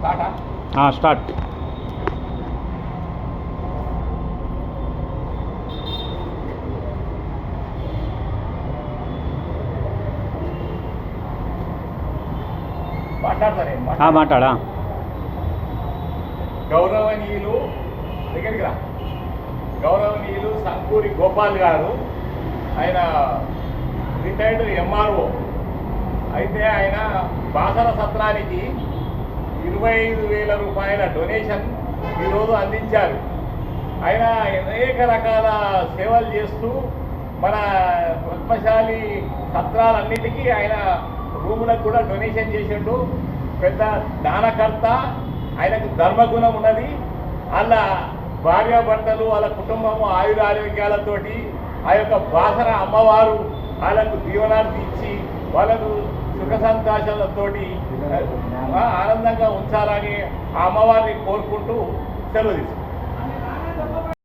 Start. మాట్లాడా. గౌరవనీయులు దగ్గరికి రా. గౌరవనీయులు సంకూరి గోపాల్ గారు, ఆయన రిటైర్డ్ ఎంఆర్ఓ. అయితే ఆయన బాసర సత్రానికి 25,000 రూపాయల డొనేషన్ ఈరోజు అందించారు. ఆయన అనేక రకాల సేవలు చేస్తూ మన పద్మశాలి సత్రాలన్నిటికీ ఆయన రూములకు కూడా డొనేషన్ చేసిండు. పెద్ద దానకర్త. ఆయనకు ధర్మగుణం ఉన్నది. వాళ్ళ భార్యాభర్తలు, వాళ్ళ కుటుంబము ఆయురారోగ్యాలతోటి ఆ యొక్క బాసర అమ్మవారు వాళ్ళకు దీవెనాలు ఇచ్చి వాళ్ళకు సుఖ సంతోషాలతోటి ఆనందంగా ఉంచాలని ఆ అమ్మవారిని కోరుకుంటూ సెలవు తీసుకుంటాం.